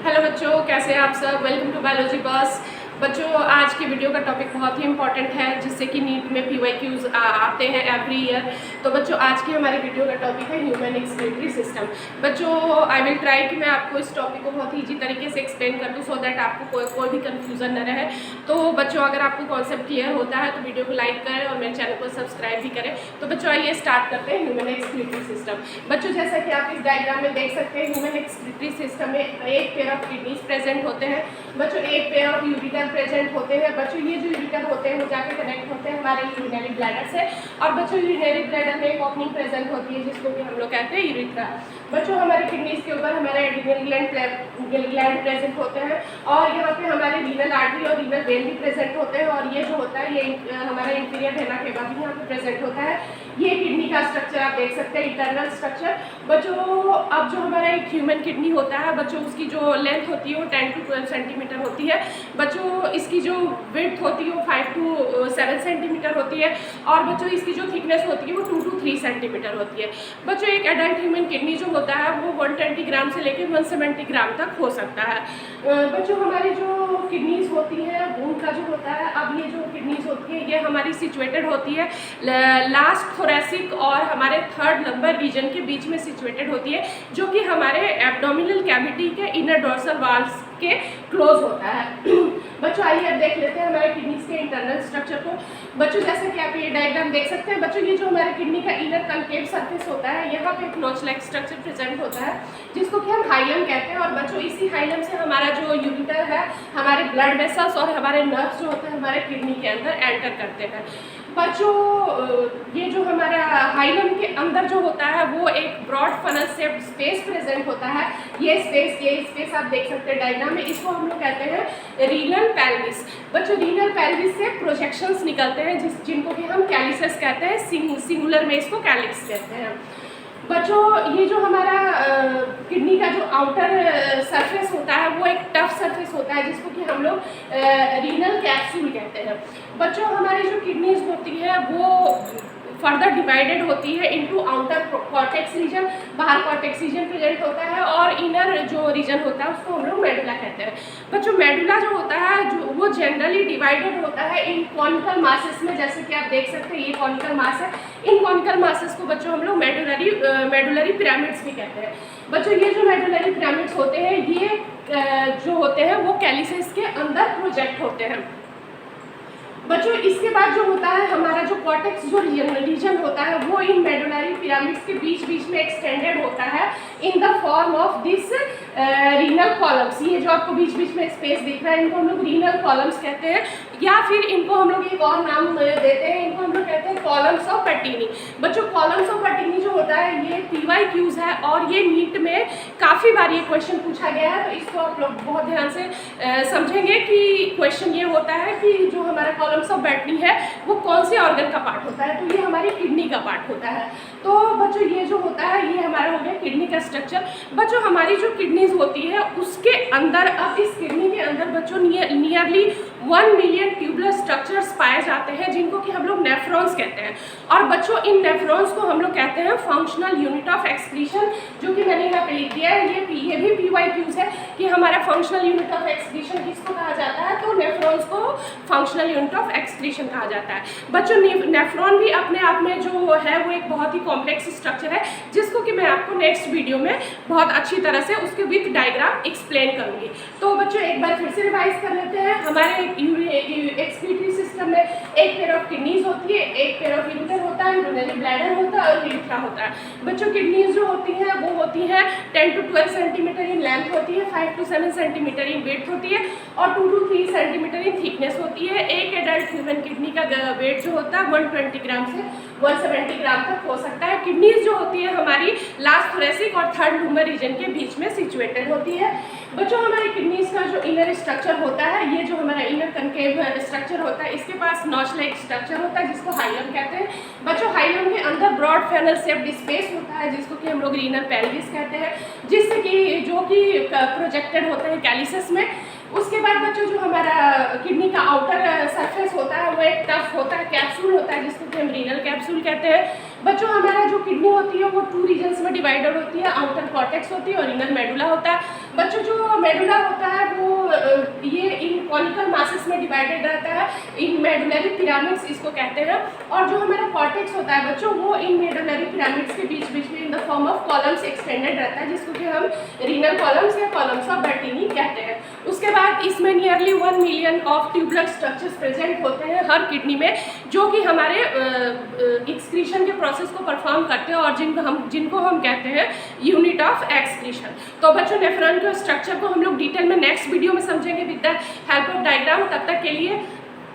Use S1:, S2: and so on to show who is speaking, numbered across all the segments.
S1: Hello बच्चों, कैसे हैं आप सब। वेलकम टू बायोलॉजी बस। बच्चों, आज की वीडियो का टॉपिक बहुत ही इंपॉर्टेंट है जिससे कि नीट में PYQs आते हैं एवरी ईयर। तो बच्चों, आज की हमारी वीडियो का टॉपिक है ह्यूमन एक्सक्रीटरी सिस्टम। बच्चों, आई विल ट्राई कि मैं आपको इस टॉपिक को बहुत ही ईजी तरीके से एक्सप्लेन कर दूँ सो दैट आपको कोई भी कन्फ्यूजन न रहे। तो बच्चों, अगर आपको कॉन्सेप्ट क्लियर होता है तो वीडियो को लाइक करें और मेरे चैनल को सब्सक्राइब भी करें। तो बच्चों, आइए स्टार्ट करते हैं ह्यूमन एक्सक्रीटरी सिस्टम। बच्चों, जैसा कि आप इस डायग्राम में देख सकते हैं, ह्यूमन एक्सक्रीटरी सिस्टम में एक पेयर ऑफ किडनीज प्रेजेंट होते हैं। बच्चों, एक पेयर ऑफ यूरिटर प्रेजेंट होते हैं। बच्चों, ये जो यूरिटर होते हैं वो जाके कनेक्ट होते हैं हमारे यूरिनरी ब्लैडर से। और बच्चों, यूरिनरी ब्लैडर में एक ओपनिंग प्रेजेंट होती है जिसको कि हम लोग कहते हैं यूरिथ्रा। बच्चों, हमारे किडनीज के ऊपर हमारे एड्रिनल ग्लैंड प्रेजेंट होते हैं और यहाँ पे हमारे रीनल आर्टरी और रीनल वेन भी प्रेजेंट होते हैं। और ये जो होता है ये हमारा इंटीरियर वेना केवा भी यहाँ पे प्रेजेंट होता है। ये किडनी का स्ट्रक्चर आप देख सकते हैं, इंटरनल स्ट्रक्चर। बच्चों, अब जो हमारा एक ह्यूमन किडनी होता है, बच्चों उसकी जो लेंथ होती है वो 10 to 12 सेंटीमीटर होती है। बच्चों, इसकी जो विड्थ होती है वो 5 to 7 सेंटीमीटर होती है। और बच्चों, इसकी जो थिकनेस होती है वो 2 to 3 सेंटीमीटर होती है। बच्चों, एक एडल्ट ह्यूमन किडनी जो होता है वो 120 ग्राम से लेकर 170 ग्राम तक हो सकता है। बच्चों, हमारी जो किडनीज होती है उनका जो होता है, अब ये जो किडनीज होती है ये हमारी सिचुएटेड होती है लास्ट थोरेसिक और हमारे थर्ड लंबर रीजन के बीच में सिचुएटेड होती है, जो कि हमारे एब्डोमिनल कैविटी के इनर डोर्सल वॉल्स के क्लोज होता है। बच्चों, आइए अब देख लेते हैं हमारे किडनीज के इंटरनल स्ट्रक्चर को। बच्चों, जैसे कि आप ये डायग्राम देख सकते हैं, बच्चों ये जो हमारे किडनी का इनर कनकेव सरफेस होता है, यहाँ पे एक नोच लाइक स्ट्रक्चर प्रेजेंट होता है जिसको कि हम हाइलम कहते हैं। और बच्चों, इसी हाइलम से हमारा जो यूरिटर है, हमारे ब्लड वेसल्स और हमारे नर्व्स जो होते हैं हमारे किडनी के अंदर एंटर करते हैं। बच्चों, ये जो हमारा हाइलम के अंदर जो होता है वो एक broad funnel shaped space present होता है। ये स्पेस आप देख सकते हैं डायग्राम में, इसको हम लोग कहते हैं रीनल पेल्विस। बच्चों, रीनल पेल्विस से प्रोजेक्शंस निकलते हैं जिनको कि हम कैलिसेस कहते हैं, सिंगुलर में इसको कैलिक्स कहते हैं। बच्चों, ये जो हमारा किडनी का जो आउटर सरफेस होता है वो एक टफ सरफेस होता है जिसको कि हम लोग रीनल कैप्सूल कहते हैं। बच्चों, हमारी जो किडनीज होती है वो फर्दर डिवाइडेड होती है इनटू आउटर कॉर्टेक्स रीजन, बाहर कॉर्टेक्स रीजन प्रेजेंट होता है, और इनर जो रीजन होता है उसको हम लोग मेडुला कहते हैं। बच्चों, मेडुला जो होता है जो वो जनरली डिवाइडेड होता है इन कॉनिकल मासेस में, जैसे कि आप देख सकते हैं ये कॉनिकल मास है। इन कॉनिकल मासेस को बच्चों हम लोग मेडुलरी पिरामिड्स भी कहते हैं। बच्चों, ये जो मेडुलरी पिरामिड्स होते हैं ये जो होते हैं वो कैलिसेस के अंदर प्रोजेक्ट होते हैं। बच्चों, इसके बाद जो होता है हमारा जो कॉर्टेक्स जो रीजन होता है वो इन मेडुलरी पिरामिड्स के बीच में एक्सटेंडेड होता है in the form of this renal columns. ये जो आपको बीच में स्पेस दिख रहा है इनको हम लोग रीनल कॉलम्स कहते हैं, या फिर इनको हम लोग एक और नाम देते हैं, इनको हम लोग कहते हैं कॉलम्स ऑफ पर्टिनी। बच्चों, कॉलम्स ऑफ पर्टिनी जो होता है ये PYQs है और ये नीट में काफ़ी बार ये क्वेश्चन पूछा गया है, तो इसको आप लोग बहुत ध्यान से समझेंगे कि क्वेश्चन ये होता है कि जो हमारा कॉलम्स ऑफ पर्टिनी है वो कौन से ऑर्गन का पार्ट होता है, तो ये हमारी किडनी का पार्ट होता है। तो बच्चों, ये जो होता है ये हमारा हो गया किडनी का स्ट्रक्चर। बच्चों, हमारी जो किडनीज होती है उसके अंदर, अब इस किडनी के अंदर बच्चों नियरली 1 मिलियन ट्यूबुलर स्ट्रक्चर्स पाए जाते हैं जिनको कि हम लोग नेफ्रॉन्स कहते हैं। और बच्चों, इन नेफ्रॉन्स को हम लोग कहते हैं फंक्शनल यूनिट ऑफ एक्सक्रीशन, जो कि मैंने यहाँ पे लिख दिया है। ये भी PYQs है कि हमारा फंक्शनल यूनिट ऑफ एक्सक्रीशन किसको कहा जाता है, तो नेफ्रॉन्स को फंक्शनल यूनिट ऑफ एक्सक्रीशन कहा जाता है। बच्चों, नेफ्रॉन भी अपने आप में जो है वो एक बहुत ही कॉम्प्लेक्स स्ट्रक्चर है जिसको कि मैं आपको नेक्स्ट वीडियो में बहुत अच्छी तरह से उसके विथ डायग्राम एक्सप्लेन करूँगी। तो बच्चों, एक बार फिर से रिवाइज कर लेते हैं। हमारे एक्सक्रीटरी सिस्टम में एक पेयर ऑफ किडनीज होती है, एक पेयर ऑफ यूरिटर होता है, यूरिनरी ब्लैडर होता है और यूरिथ्रा होता है। बच्चों, किडनीज जो होती हैं वो होती हैं 10 to 12 सेंटीमीटर इन लेंथ होती है, 5 to 7 सेंटीमीटर इन वेट होती है और 2 to 3 सेंटीमीटर इन थिकनेस होती है। एक एडल्ट ह्यूमन किडनी का वेट जो होता है 120 ग्राम से 170 ग्राम तक हो सकता है। किडनीज जो होती है हमारी लास्ट थोरेसिक और थर्ड लंबर रीजन के बीच में सिचुएटेड होती है। बच्चों, हमारी किडनीज का जो इनर स्ट्रक्चर होता है, ये जो हमारा इनर कनकेव स्ट्रक्चर होता है, इसके पास नॉच लाइक स्ट्रक्चर होता है जिसको हाइलम कहते हैं। बच्चों, हाइलम के अंदर ब्रॉड फनल शेप्ड स्पेस होता है जिसको कि हम लोग रीनल पेल्विस कहते हैं, जिससे कि जो कि प्रोजेक्टेड होते हैं कैलिसेस में। उसके बाद बच्चों, जो हमारा किडनी का आउटर सरफेस होता है वो एक टफ होता है, कैप्सूल होता है जिसको कि हम रीनल कैप्सूल कहते हैं। बच्चों हमारा जो किडनी होती है वो 2 रीजन्स में डिवाइडेड होती है, आउटर कॉर्टेक्स होती है और इनर मेडुला होता है। बच्चों जो मेडुला होता है वो ये इन कॉनिकल मासेस में डिवाइडेड रहता है, इन मेडुलरी पिरामिड्स इसको कहते हैं। और जो हमारा कॉर्टेक्स होता है बच्चों वो इन मेडुलरी पिरामिड्स के बीच बीच में in the form of columns extended रहता है, जिसको कि हम रीनल कॉलम्स या कॉलम्स ऑफ बर्टीनी कहते हैं। उसके बाद इसमें nearly 1 million of tubular structures present होते हैं हर किडनी में, जो कि हमारे एक्सक्रीशन के प्रोसेस को परफॉर्म करते हैं और जिनको हम कहते हैं यूनिट ऑफ एक्सक्रीशन। तो बच्चों नेफ्रॉन के स्ट्रक्चर को हम लोग डिटेल में नेक्स्ट वीडियो में समझेंगे with the help of diagram. तब तक के लिए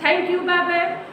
S1: थैंक यू, बाय बाय।